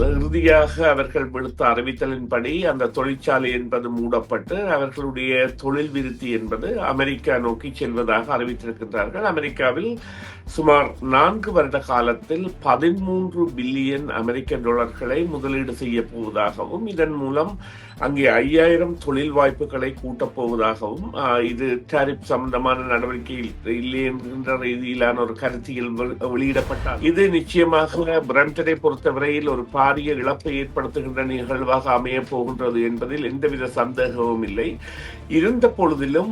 இறுதியாக அவர்கள் விடுத்த அறிவித்தலின்படி அந்த தொழிற்சாலை என்பது மூடப்பட்டு அவர்களுடைய தொழில் விருத்தி என்பது அமெரிக்கா நோக்கி செல்வதாக அறிவித்திருக்கின்றார்கள். அமெரிக்காவில் சுமார் 4 வருட காலத்தில் 13 பில்லியன் அமெரிக்க டாலர்களை முதலீடு செய்ய போவதாகவும் இதன் மூலம் அங்கே 5000 தொழில் வாய்ப்புகளை கூட்டப் போவதாகவும் இது டாரிப் சம்பந்தமான நடவடிக்கை இல்லை என்கின்ற ரீதியிலான ஒரு கருத்தியல் வெளியிடப்பட்டார். இது நிச்சயமாக பிரம்டனை பொறுத்தவரையில் ஒரு பாரிய இழப்பை ஏற்படுத்துகின்ற நிகழ்வாக அமைய போகின்றது என்பதில் எந்தவித சந்தேகமும் இல்லை. இருந்த பொழுதிலும்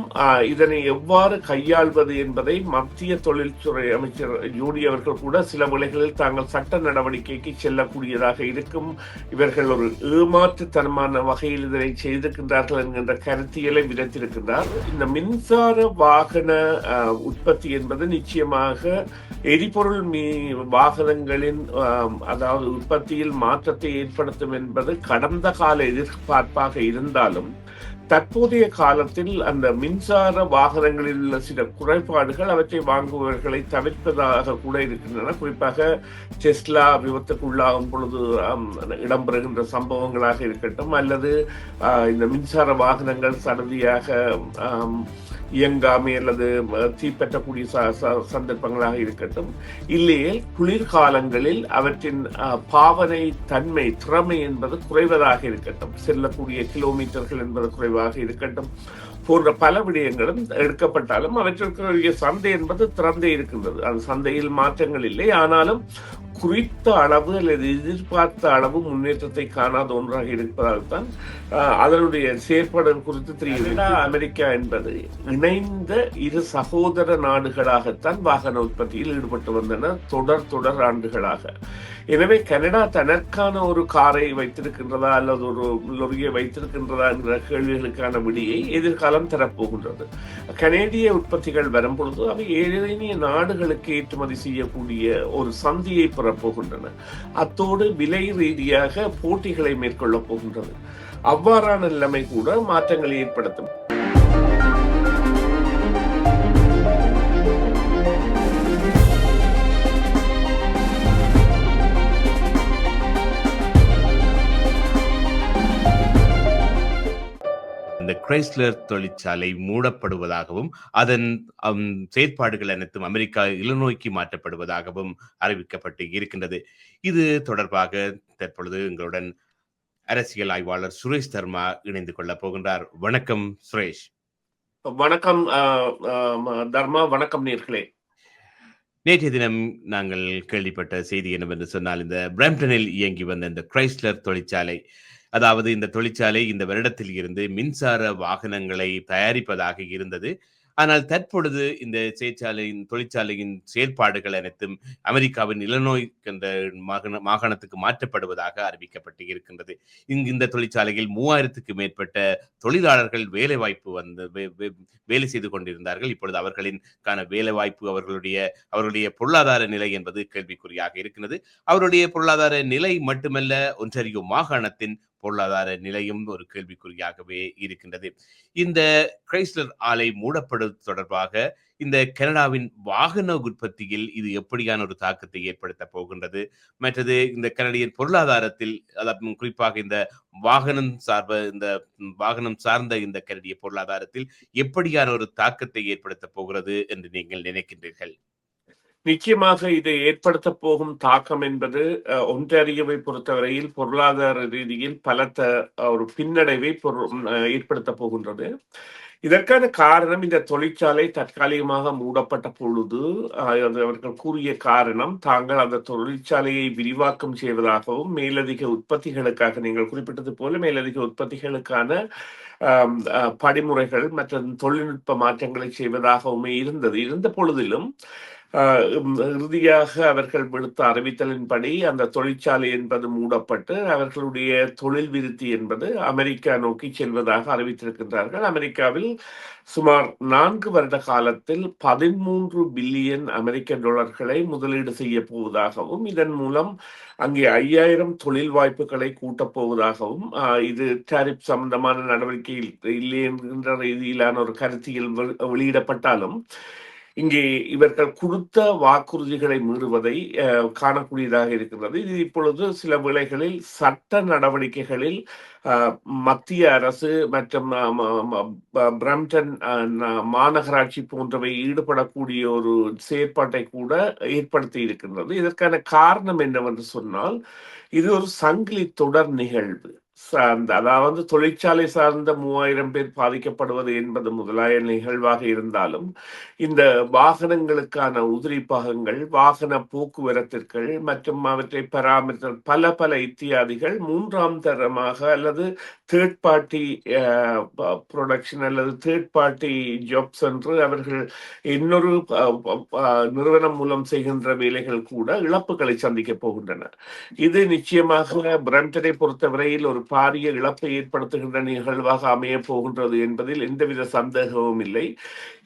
இதனை எவ்வாறு கையாள்வது என்பதை மத்திய தொழில்துறை அமைச்சர் ஜோடி அவர்கள் கூட சில வேளைகளில் தாங்கள் சட்ட நடவடிக்கைக்கு செல்லக்கூடியதாக இருக்கும், இவர்கள் ஒரு ஏமாற்றுத்தனமான வகையில் இதனை செய்திருக்கின்றார்கள் என்கின்ற கருத்தியலை விதைத்திருக்கின்றார். இந்த மின்சார வாகன உற்பத்தி என்பது நிச்சயமாக எரிபொருள் வாகனங்களின் அதாவது உற்பத்தியில் மாற்றத்தை ஏற்படுத்தும் என்பது கடந்த கால எதிர்பார்ப்பாக இருந்தாலும் தற்போதைய காலத்தில் அந்த மின்சார வாகனங்களில் உள்ள சில குறைபாடுகள் அவற்றை வாங்குபவர்களை தவிர்ப்பதாக கூட இருக்கின்றன. குறிப்பாக டெஸ்லா விபத்துக்குள்ளாகும் பொழுது இடம்பெறுகின்ற சம்பவங்களாக இருக்கட்டும், அல்லது இந்த மின்சார வாகனங்கள் சடதியாக இயங்காமை அல்லது தீப்பற்றக்கூடிய சந்தர்ப்பங்களாக இருக்கட்டும், இல்லையே குளிர்காலங்களில் அவற்றின் பாவனை தன்மை திறமை என்பது குறைவதாக இருக்கட்டும், செல்லக்கூடிய கிலோமீட்டர்கள் என்பது குறைவாக இருக்கட்டும் போன்ற பல விடயங்களும் எடுக்கப்பட்டாலும் அவற்றிற்குரிய சந்தை என்பது திறந்தே இருக்கின்றது. அந்த சந்தையில் மாற்றங்கள் இல்லை. ஆனாலும் குறித்த அளவு அல்லது எதிர்பார்த்த அளவு முன்னேற்றத்தை காணாத ஒன்றாக இருப்பதால் தான் அதனுடைய செயற்பாடு குறித்து தெரியவில்லை. அமெரிக்கா என்பது இணைந்த இரு சகோதர நாடுகளாகத்தான் வாகன உற்பத்தியில் ஈடுபட்டு வந்தன தொடர் ஆண்டுகளாக. எனவே கனடா தனக்கான ஒரு காரை வைத்திருக்கின்றதா அல்லது ஒரு லொரியை வைத்திருக்கின்றதா என்ற கேள்விகளுக்கான விடியை எதிர்காலம் தரப்போகின்றது. கனேடிய உற்பத்திகள் வரும் பொழுது அவை ஏழைய நாடுகளுக்கு ஏற்றுமதி செய்யக்கூடிய ஒரு சந்தையை பெறப்போகின்றன. அத்தோடு விலை ரீதியாக போட்டிகளை மேற்கொள்ளப் போகின்றது. அவ்வாறான நிலைமை கூட மாற்றங்களை ஏற்படுத்தும். இந்த கிரைஸ்லர் தொழிற்சாலை மூடப்படுவதாகவும் அதன் செயற்பாடுகள் அனைத்தும் அமெரிக்கா இலனோய்க்கு மாற்றப்படுவதாகவும் அறிவிக்கப்பட்டு இருக்கின்றது. இது தொடர்பாக தற்பொழுது எங்களுடன் அரசியல் ஆய்வாளர் சுரேஷ் தர்மா இணைந்து கொள்ளப் போகின்றார். வணக்கம் சுரேஷ். வணக்கம் தர்மா. வணக்கம் நேர்களே. நேற்றைய தினம் நாங்கள் கேள்விப்பட்ட செய்தி என்னவென்று சொன்னால், இந்த பிரம்டனில் இயங்கி வந்த இந்த கிரைஸ்லர் தொழிற்சாலை, அதாவது இந்த தொழிற்சாலை இந்த வருடத்தில் இருந்து மின்சார வாகனங்களை தயாரிப்பதாக இருந்தது. ஆனால் தற்பொழுது இந்த தொழிற்சாலையின் செயல்பாடுகள் அனைத்தும் அமெரிக்காவின் இல்லினாய் என்ற மாகாணத்துக்கு மாற்றப்படுவதாக அறிவிக்கப்பட்டு இருக்கின்றது. இந்த தொழிற்சாலையில் 3000க்கு மேற்பட்ட தொழிலாளர்கள் வேலை செய்து கொண்டிருந்தார்கள். இப்பொழுது அவர்களின் வேலை வாய்ப்பு, அவர்களுடைய பொருளாதார நிலை என்பது கேள்விக்குறியாக இருக்கின்றது. அவருடைய பொருளாதார நிலை மட்டுமல்ல, ஒன்றாரியோ மாகாணத்தின் பொருளாதார நிலையும் ஒரு கேள்விக்குறியாகவே இருக்கின்றது. இந்த கிரைஸ்லர் ஆலை மூடப்படுவது தொடர்பாக இந்த கனடாவின் வாகன உற்பத்தியில் இது எப்படியான ஒரு தாக்கத்தை ஏற்படுத்த போகின்றது, மற்றது இந்த கனடியன் பொருளாதாரத்தில், குறிப்பாக இந்த வாகனம் சார்ந்த இந்த கனடிய பொருளாதாரத்தில் எப்படியான ஒரு தாக்கத்தை ஏற்படுத்த போகிறது என்று நீங்கள் நினைக்கின்றீர்கள்? நிச்சயமாக இதை ஏற்படுத்த போகும் தாக்கம் என்பது ஒன்றாரியோவை பொறுத்தவரையில் பொருளாதார ரீதியில் பலத்த ஒரு பின்னடைவை ஏற்படுத்த போகின்றது. இதற்கான காரணம், இந்த தொழிற்சாலை தற்காலிகமாக மூடப்பட்ட பொழுது அவர்கள் கூறிய காரணம், தாங்கள் அந்த தொழிற்சாலையை விரிவாக்கம் செய்வதாகவும் மேலதிக உற்பத்திகளுக்காக, நீங்கள் குறிப்பிட்டது போல மேலதிக உற்பத்திகளுக்கான படிமுறைகள் மற்றும் தொழில்நுட்ப மாற்றங்களை செய்வதாகவுமே இருந்த பொழுதிலும் இறுதியாக அவர்கள் விடுத்த அறிவித்தலின்படி அந்த தொழிற்சாலை என்பது மூடப்பட்டு அவர்களுடைய தொழில் விருத்தி என்பது அமெரிக்கா நோக்கி செல்வதாக அறிவித்திருக்கின்றார்கள். அமெரிக்காவில் சுமார் 4 வருட காலத்தில் 13 பில்லியன் அமெரிக்க டாலர்களை முதலீடு செய்ய போவதாகவும் இதன் மூலம் அங்கே 5000 தொழில் வாய்ப்புகளை கூட்டப் போவதாகவும் இது டாரிப் சம்பந்தமான நடவடிக்கை இல்லை என்கின்ற ரீதியிலான ஒரு கருத்தியல் வெளியிடப்பட்டாலும் இங்கே இவர்கள் கொடுத்த வாக்குறுதிகளை மீறுவதை காணக்கூடியதாக இருக்கிறது. இது இப்பொழுது சில வேளைகளில் சட்ட நடவடிக்கைகளில் அஹ், மத்திய அரசு மற்றும் பிரம்டன் மாநகராட்சி போன்றவை ஈடுபடக்கூடிய ஒரு செயற்பாட்டை கூட ஏற்படுத்தி இருக்கின்றது. இதற்கான காரணம் என்னவென்று சொன்னால், இது ஒரு சங்கிலி தொடர் நிகழ்வு. அதாவது தொழிற்சாலை சார்ந்த 3000 பேர் பாதிக்கப்படுவது என்பது முதலாய நிகழ்வாக இருந்தாலும், இந்த வாகனங்களுக்கான உதிரி பாகங்கள், வாகன போக்குவரத்திற்கள் மற்றும் அவற்றை பராமரித்தல் பல பல இத்தியாதிகள் மூன்றாம் தரமாக அல்லது தேர்ட் பார்ட்டி ப்ரொடக்ஷன் அல்லது தேர்ட் பார்ட்டி ஜாப்ஸ் என்று அவர்கள் இன்னொரு நிறுவனம் மூலம் செய்கின்ற வேலைகள் கூட இழப்புகளை சந்திக்கப் போகின்றன. இது நிச்சயமாக பிரம்டனை பொறுத்தவரையில் ஒரு பாரிய இழப்பை ஏற்படுத்துகின்ற நிகழ்வாக அமைய போகின்றது என்பதில் எந்தவித சந்தேகமும் இல்லை.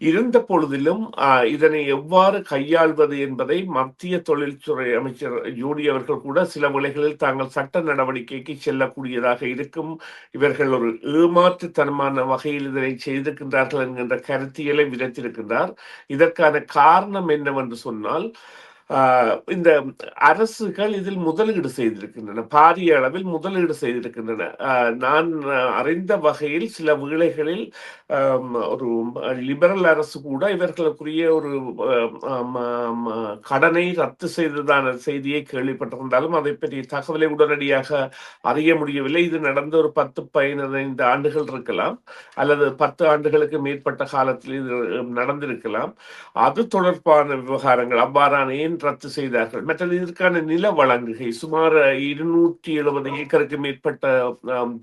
இருந்த பொழுதிலும் இதனை எவ்வாறு கையாள்வது என்பதை மத்திய தொழில்துறை அமைச்சர் ஜோடி அவர்கள் கூட சில வேளைகளில் தாங்கள் சட்ட நடவடிக்கைக்கு செல்லக்கூடியதாக இருக்கும், இவர்கள் ஒரு ஏமாற்றுத்தனமான வகையில் இதனை செய்திருக்கின்றார்கள் என்கின்ற கருத்தியலை விதைத்திருக்கின்றார். இதற்கான காரணம் என்னவென்று சொன்னால், இந்த அரசுகள் இதில் முதலீடு செய்திருக்கின்றன, பாரிய அளவில் முதலீடு செய்திருக்கின்றன. நான் அறிந்த வகையில் சில வேளைகளில் ஒரு லிபரல் அரசு கூட இவர்களுக்குரிய ஒரு கடனை ரத்து செய்ததான செய்தியை கேள்விப்பட்டிருந்தாலும் அதை பற்றிய தகவலை உடனடியாக அறிய முடியவில்லை. இது நடந்த ஒரு 10-15 ஆண்டுகள் இருக்கலாம், அல்லது 10 ஆண்டுகளுக்கு மேற்பட்ட காலத்தில் இது நடந்திருக்கலாம். அது தொடர்பான விவகாரங்கள் அவ்வாறான ஏன் ரத்து செய்தார்கள், மற்றது இதற்கான நில வழங்குகை சுமார் 270 ஏக்கருக்கு மேற்பட்ட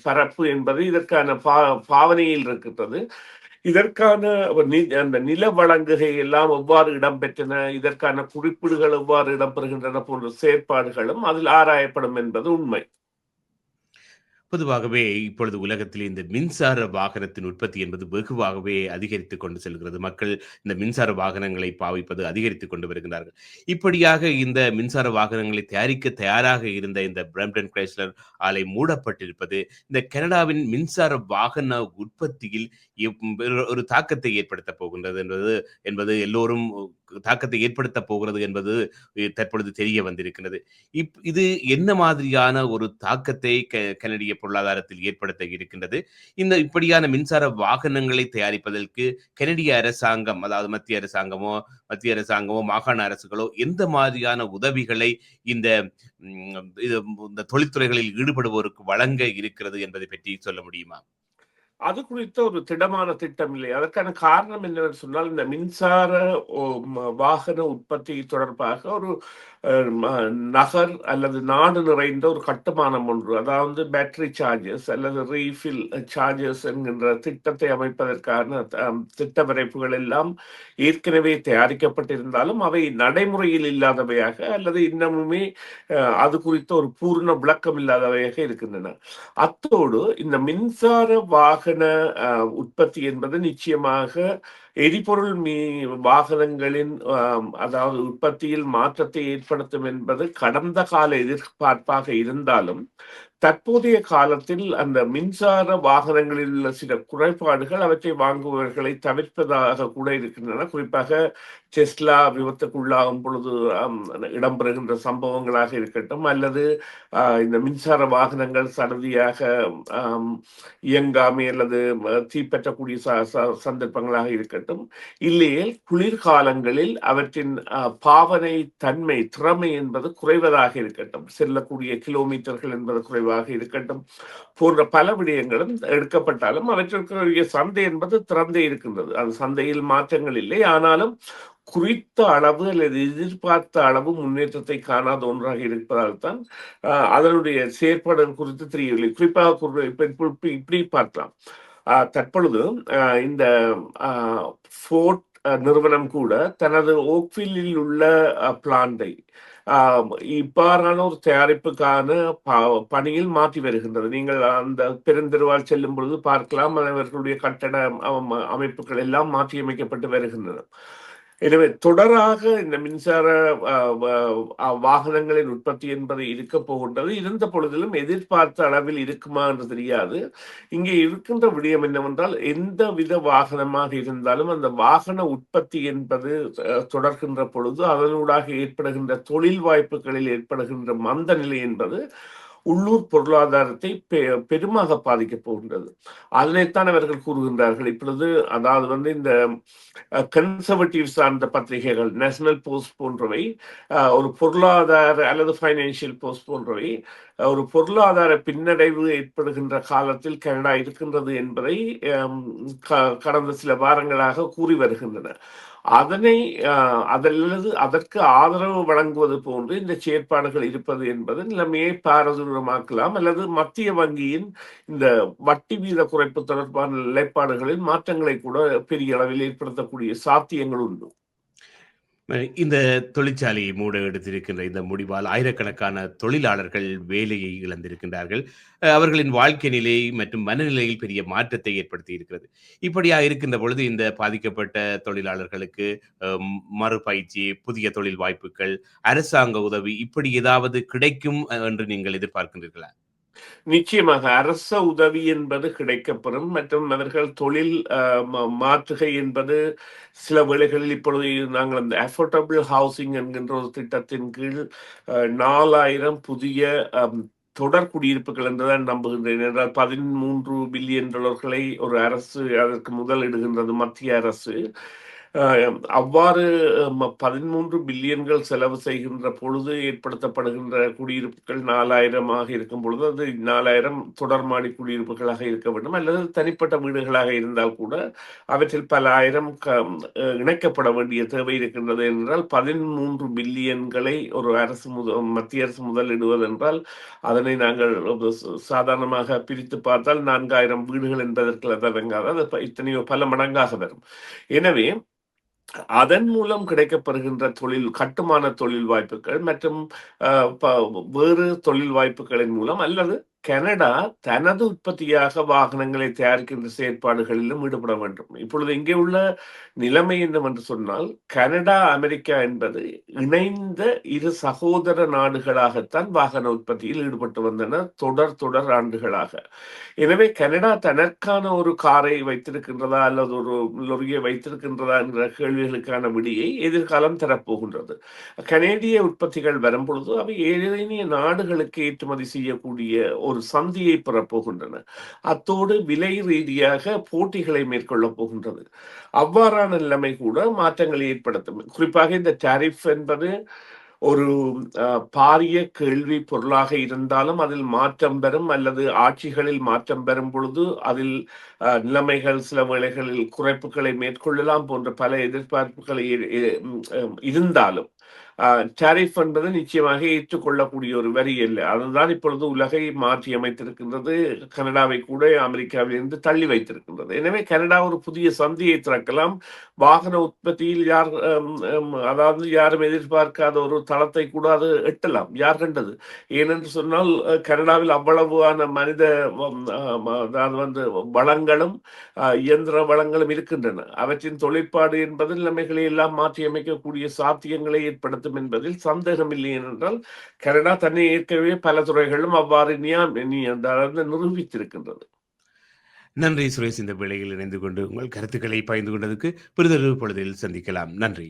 பரப்பு என்பது இதற்கான பாவனையில் இருக்கின்றது. இதற்கான அந்த நில வழங்குகை எல்லாம் எவ்வாறு இடம்பெற்றன, இதற்கான குறிப்பீடுகள் எவ்வாறு இடம்பெறுகின்றன போன்ற செயற்பாடுகளும் அதில் ஆராயப்படும் என்பது உண்மை. பொதுவாகவே இப்பொழுது உலகத்தில் இந்த மின்சார வாகனத்தின் உற்பத்தி என்பது வெகுவாகவே அதிகரித்துக் கொண்டு செல்கிறது. மக்கள் இந்த மின்சார வாகனங்களை பாவிப்பது அதிகரித்துக் கொண்டு வருகிறார்கள். இப்படியாக இந்த மின்சார வாகனங்களை தயாரிக்க தயாராக இருந்த இந்த பிரம்டன் கிரைஸ்லர் ஆலை மூடப்பட்டிருப்பது, இந்த கனடாவின் மின்சார வாகன உற்பத்தியில் ஒரு தாக்கத்தை ஏற்படுத்தப் போகின்றது என்பது எல்லோரும் தாக்கத்தை ஏற்படுத்தப் போகிறது என்பது தற்பொழுது தெரிய வந்திருக்கிறது. இது என்ன மாதிரியான ஒரு தாக்கத்தை கனடிய பொருளாதாரத்தில் ஏற்படுத்த இருக்கின்றது? இந்த இப்படியான மின்சார வாகனங்களை தயாரிப்பதற்கு கனடிய அரசாங்கம், அதாவது மத்திய அரசாங்கமோ மாகாண அரசுகளோ எந்த மாதிரியான உதவிகளை இந்த இந்த தொழில்துறைகளில் ஈடுபடுவோருக்கு வழங்க இருக்கிறது என்பதை பற்றி சொல்ல முடியுமா? அது குறித்த ஒரு திடமான திட்டம் இல்லை. அதற்கான காரணம் என்னவென்று சொன்னால், இந்த மின்சார வாகன உற்பத்தி தொடர்பாக ஒரு நகர் அல்லது நாடு நிறைந்த ஒரு கட்டுமானம் ஒன்று, அதாவது பேட்டரி சார்ஜஸ் அல்லது ரீஃபில் சார்ஜஸ் என்கின்ற திட்டத்தை அமைப்பதற்கான திட்ட வரைப்புகள் எல்லாம் ஏற்கனவே தயாரிக்கப்பட்டிருந்தாலும் அவை நடைமுறையில் இல்லாதவையாக அல்லது இன்னமுமே அது குறித்த ஒரு பூர்ண விளக்கம் இல்லாதவையாக இருக்கின்றன. அத்தோடு இந்த மின்சார வாகன உற்பத்தி என்பது நிச்சயமாக எரிபொருள் வாகனங்களின் அதாவது உற்பத்தியில் மாற்றத்தை ஏற்படுத்தும் என்பது கடந்த கால எதிர்பார்ப்பாக இருந்தாலும், தற்போதைய காலத்தில் அந்த மின்சார வாகனங்களில் உள்ள சில குறைபாடுகள் அவற்றை வாங்குபவர்களை தவிர்ப்பதாக கூட இருக்கின்றன. குறிப்பாக டெஸ்லா விபத்துக்குள்ளாகும் பொழுது இடம்பெறுகின்ற சம்பவங்களாக இருக்கட்டும், அல்லது இந்த மின்சார வாகனங்கள் சடதியாக இயங்காமை அல்லது தீப்பற்றக்கூடிய சந்தர்ப்பங்களாக இருக்கட்டும், இல்லையே குளிர்காலங்களில் அவற்றின் பாவனை தன்மை திறமை என்பது குறைவதாக இருக்கட்டும், செல்லக்கூடிய கிலோமீட்டர்கள் என்பது குறைவாக இருக்கட்டும் போன்ற பல விடயங்களும் எடுக்கப்பட்டாலும் அவற்றிற்கு சந்தை என்பது திறந்தே இருக்கின்றது. அது சந்தையில் மாற்றங்கள் இல்லை, ஆனாலும் குறித்த அளவு அல்லது எதிர்பார்த்த அளவு முன்னேற்றத்தை காணாத ஒன்றாக இருப்பதால் தான் அதனுடைய செயற்பாடு குறித்து தெரியவில்லை. குறிப்பாக இப்படி பார்க்கலாம். தற்பொழுது இந்த ஃபோர்ட் நிறுவனம் கூட தனது ஓக்வில்லில் உள்ள பிளான்டை இவ்வாறான ஒரு தயாரிப்புக்கான பணியில் மாற்றி வருகின்றது. நீங்கள் அந்த பெருந்தெருவால் செல்லும் பொழுது பார்க்கலாம், அவர்களுடைய கட்டட அமைப்புகள் எல்லாம் மாற்றியமைக்கப்பட்டு வருகின்றன. எனவே தொடராக இந்த மின்சார வாகனங்களின் உற்பத்தி என்பது இருக்க போகின்றது. இருந்த பொழுதிலும் எதிர்பார்த்த அளவில் இருக்குமா என்று தெரியாது. இங்கே இருக்கின்ற விடயம் என்னவென்றால், எந்த வித வாகனமாக இருந்தாலும் அந்த வாகன உற்பத்தி என்பது தொடர்கின்ற பொழுது அதனூடாக ஏற்படுகின்ற தொழில் வாய்ப்புகளில் ஏற்படுகின்ற மந்த நிலை என்பது உள்ளூர் பொருளாதாரத்தை பெருமாக பாதிக்கப் போகின்றது. அதனைத்தான் அவர்கள் கூறுகின்றார்கள். இப்பொழுது அதாவது இந்த கன்சர்வேட்டிவ் சார்ந்த பத்திரிகைகள், நேஷனல் போஸ்ட் போன்றவை ஒரு பொருளாதார அல்லது ஃபைனான்சியல் போஸ்ட் போன்றவை ஒரு பொருளாதார பின்னடைவு ஏற்படுகின்ற காலத்தில் கனடா இருக்கின்றது என்பதை கடந்த சில வாரங்களாக கூறி வருகின்றன. அதற்கு ஆதரவு வழங்குவது போன்று இந்த செயற்பாடுகள் இருப்பது என்பது நிலைமையை பாரதூரமாக்கலாம், அல்லது மத்திய வங்கியின் இந்த வட்டி வீத குறைப்பு தொடர்பான நிலைப்பாடுகளில் மாற்றங்களை கூட பெரிய அளவில் ஏற்படுத்தக்கூடிய சாத்தியங்கள் உண்டு. இந்த தொழிற்சாலையை மூட எடுத்திருக்கின்ற இந்த முடிவால் ஆயிரக்கணக்கான தொழிலாளர்கள் வேலையை இழந்திருக்கின்றார்கள். அவர்களின் வாழ்க்கை நிலை மற்றும் மனநிலையில் பெரிய மாற்றத்தை ஏற்படுத்தி இருக்கிறது. இப்படியா இருக்கின்ற பொழுது இந்த பாதிக்கப்பட்ட தொழிலாளர்களுக்கு மறுபயிற்சி, புதிய தொழில் வாய்ப்புகள், அரசாங்க உதவி இப்படி ஏதாவது கிடைக்கும் என்று நீங்கள் எதிர்பார்க்கின்றீர்களா? நிச்சயமாக அரச உதவி என்பது கிடைக்கப்பெறும். மற்றும் அவர்கள் தொழில் மாற்றுகை என்பது சில வேளைகளில் இப்பொழுது நாங்கள் அந்த அஃபோர்டபிள் ஹவுசிங் என்கின்ற ஒரு திட்டத்தின் கீழ் 4000 புதிய தொடர் குடியிருப்புகள் என்றுதான் நம்புகின்றேன். என்றால் $13 பில்லியன் ஒரு அரசு அதற்கு முதலிடுகின்றது மத்திய அரசு. அவ்வாறு 13 பில்லியன்கள் செலவு செய்கின்ற பொழுது ஏற்படுத்தப்படுகின்ற குடியிருப்புகள் 4000 இருக்கும் பொழுது அது 4000 தொடர்மாடி குடியிருப்புகளாக இருக்க வேண்டும், அல்லது தனிப்பட்ட வீடுகளாக இருந்தால் கூட அவற்றில் பல ஆயிரம் இணைக்கப்பட வேண்டிய தேவை இருக்கின்றது. என்றால் 13 பில்லியன்களை ஒரு மத்திய அரசு முதலிடுவது என்றால் அதனை நாங்கள் சாதாரணமாக பிரித்து பார்த்தால் 4000 வீடுகள் என்பதற்கு அதற்காக அது இத்தனையோ பல மடங்காக வரும். எனவே அதன் மூலம் கிடைக்கப்பெறுகின்ற கட்டுமான தொழில் வாய்ப்புகள் மற்றும் வேறு தொழில் வாய்ப்புகளின் மூலம், அல்லது கனடா தனது உற்பத்தியாக வாகனங்களை தயாரிக்கின்ற செயற்பாடுகளிலும் ஈடுபட வேண்டும். இப்பொழுது இங்கே உள்ள நிலைமை என்னவென்று சொன்னால், கனடா அமெரிக்கா என்பது இணைந்த இரு சகோதர நாடுகளாகத்தான் வாகன உற்பத்தியில் ஈடுபட்டு வந்தன தொடர் ஆண்டுகளாக. எனவே கனடா தனக்கான ஒரு காரை வைத்திருக்கின்றதா அல்லது ஒரு லொரியை வைத்திருக்கின்றதா என்ற கேள்விகளுக்கான விடியை எதிர்காலம் தரப்போகின்றது. கனேடிய உற்பத்திகள் வரும்பொழுது அவை ஏனைய நாடுகளுக்கு ஏற்றுமதி செய்யக்கூடிய ஒரு சந்தியை பெறப்போகின்றன. அத்தோடு விலை ரீதியாக போட்டிகளை மேற்கொள்ளப் போகின்றது. அவ்வாறான நிலைமை கூட மாற்றங்களை ஏற்படுத்தும். குறிப்பாக இந்த டாரிஃப் என்பது ஒரு பாரிய கேள்வி பொருளாக இருந்தாலும் அதில் மாற்றம் பெறும், அல்லது ஆட்சிகளில் மாற்றம் பெறும் பொழுது அதில் நிலைமைகள் சில வேளைகளில் குறைப்புகளை மேற்கொள்ளலாம் போன்ற பல எதிர்பார்ப்புகளை இருந்தாலும் டாரிஃப் என்பது நிச்சயமாக ஏற்றுக்கொள்ளக்கூடிய ஒரு வரி இல்லை. அதுதான் இப்பொழுது உலகை மாற்றி அமைத்திருக்கின்றது. கனடாவை கூட அமெரிக்காவிலிருந்து தள்ளி வைத்திருக்கின்றது. எனவே கனடா ஒரு புதிய சந்தியை திறக்கலாம். வாகன உற்பத்தியில் அதாவது யாரும் எதிர்பார்க்காத ஒரு தளத்தை கூட அது எட்டலாம். யார் கண்டது? ஏனென்று சொன்னால் கனடாவில் அவ்வளவான மனித அதாவது வளங்களும் இயந்திர வளங்களும் இருக்கின்றன. அவற்றின் தொழிற்பாடு என்பது நிலைமைகளை எல்லாம் மாற்றி அமைக்கக்கூடிய சாத்தியங்களை ஏற்படுத்தும் என்பதில் சந்தேகம் இல்லை. என்றால் கனடா தன்னை ஏற்கனவே பல துறைகளும் அவ்வாறு நிரூபித்திருக்கின்றது. நன்றி சுரேஷ், இந்த வேளையில் இணைந்து கொண்டு உங்கள் கருத்துக்களை பகிர்ந்து கொண்டதுக்கு. பிறிதொரு பொழுதில் சந்திக்கலாம். நன்றி.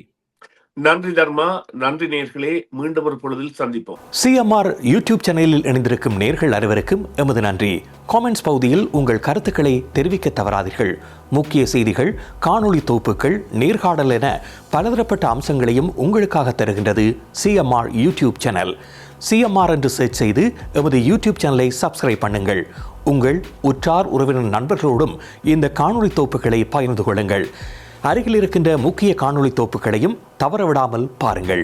நன்றி தர்மா. நன்றி நேர்களே, மீண்டும் ஒரு பொழுதில் சந்திப்போம். CMR யூடியூப் சேனலில் இணைந்திருக்கும் நேர்கள் அனைவருக்கும் எமது நன்றி. காமெண்ட்ஸ் பகுதியில் உங்கள் கருத்துக்களை தெரிவிக்க தவறாதீர்கள். முக்கிய செய்திகள், காணொளி தொகுப்புகள், நேர்காணல் என பலதரப்பட்ட அம்சங்களையும் உங்களுக்காக தருகின்றது CMR யூடியூப் சேனல். CMR என்று சர்ச் செய்து எமது யூடியூப் சேனலை சப்ஸ்கிரைப் பண்ணுங்கள். உங்கள் உற்றார் உறவினர் நண்பர்களோடும் இந்த காணொளி தொகுப்புகளை பகிர்ந்து கொள்ளுங்கள். அருகில் இருக்கின்ற முக்கிய காணொளி தொகுப்புகளையும் தவறவிடாமல் பாருங்கள்.